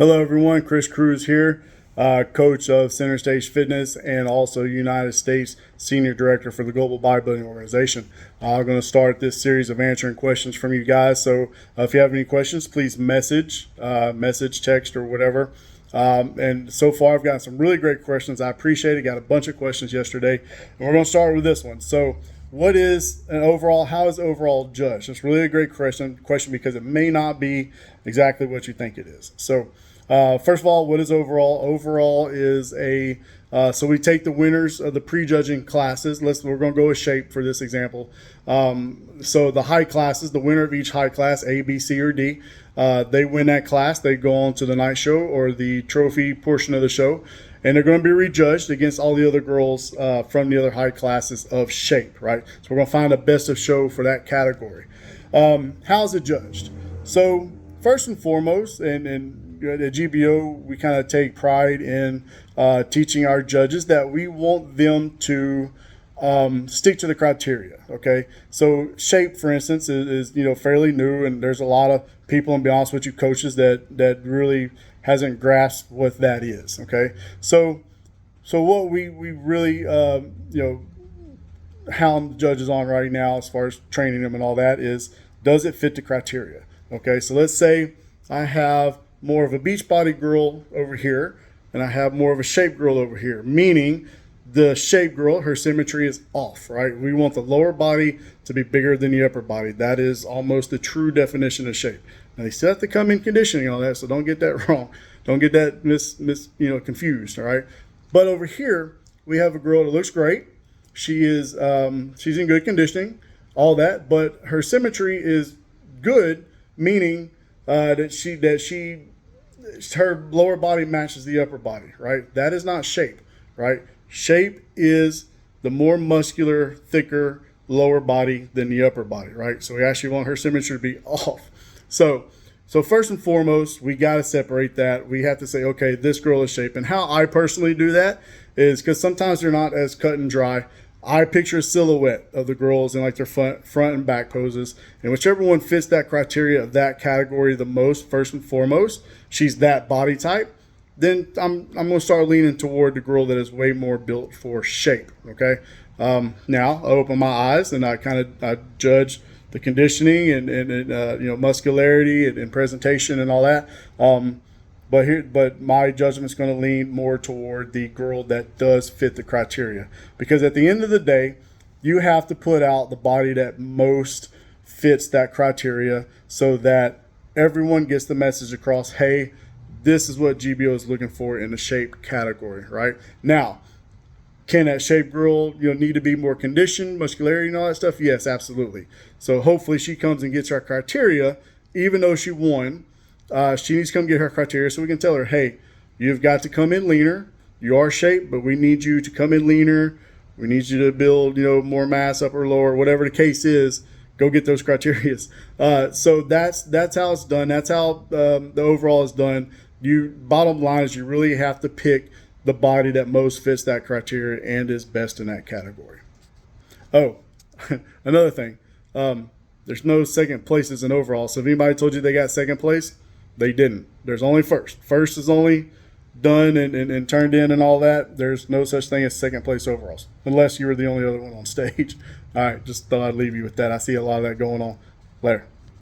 Hello, everyone. Chris Cruz here, coach of Center Stage Fitness and also United States Senior Director for the Global Bodybuilding Organization. I'm going to start this series of answering questions from you guys. So if you have any questions, please message, text, or whatever. And so far, I've gotten some really great questions. I appreciate it. Got a bunch of questions yesterday. And we're going to start with this one. So what is an overall, how is overall judged? It's really a great question because it may not be exactly what you think it is. So first of all, what is overall? Overall is so we take the winners of the prejudging classes. We're going to go with shape for this example. So the high classes, the winner of each high class, A, B, C, or D, they win that class. They go on to the night show or the trophy portion of the show, and they're going to be rejudged against all the other girls from the other high classes of shape, right? So we're going to find the best of show for that category. How's it judged? So first and foremost, and at GBO, we kind of take pride in teaching our judges that we want them to stick to the criteria. Okay, so shape, for instance, is fairly new, and there's a lot of people, and be honest with you, coaches that really hasn't grasped what that is. Okay, so what we really hound judges on right now, as far as training them and all that, is does it fit the criteria? Okay, so let's say I have more of a beach body girl over here, and I have more of a shape girl over here, meaning the shape girl, her symmetry is off, right? We want the lower body to be bigger than the upper body. That is almost the true definition of shape. Now, they still have to come in conditioning and all that, so don't get that wrong. Don't get that confused, all right? But over here, we have a girl that looks great. She is she's in good conditioning, all that, but her symmetry is good, meaning that her lower body matches the upper body, right? That is not shape, right? Shape is the more muscular, thicker lower body than the upper body, right? So we actually want her symmetry to be off. So first and foremost, we got to separate that. We have to say, okay, this girl is shape. And how I personally do that is because sometimes they're not as cut and dry. I picture a silhouette of the girls in like their front and back poses, and whichever one fits that criteria of that category the most, first and foremost, she's that body type, then I'm going to start leaning toward the girl that is way more built for shape. Okay, now I open my eyes and I judge the conditioning and muscularity and presentation and all that. But my judgment's going to lean more toward the girl that does fit the criteria, because at the end of the day, you have to put out the body that most fits that criteria, so that everyone gets the message across. Hey, this is what GBO is looking for in the shape category, right? Now, can that shape girl need to be more conditioned, muscularity, and all that stuff? Yes, absolutely. So hopefully she comes and gets our criteria, even though she won. She needs to come get her criteria, so we can tell her, hey, you've got to come in leaner. You are shaped, but we need you to come in leaner. We need you to build, more mass, upper, lower, whatever the case is. Go get those criteria. So that's how it's done. That's how the overall is done. Bottom line is you really have to pick the body that most fits that criteria and is best in that category. Oh, another thing. There's no second places in overall. So if anybody told you they got second place, they didn't. There's only first. First is only done and turned in and all that. There's no such thing as second place overalls, unless you were the only other one on stage. All right, just thought I'd leave you with that. I see a lot of that going on. Later.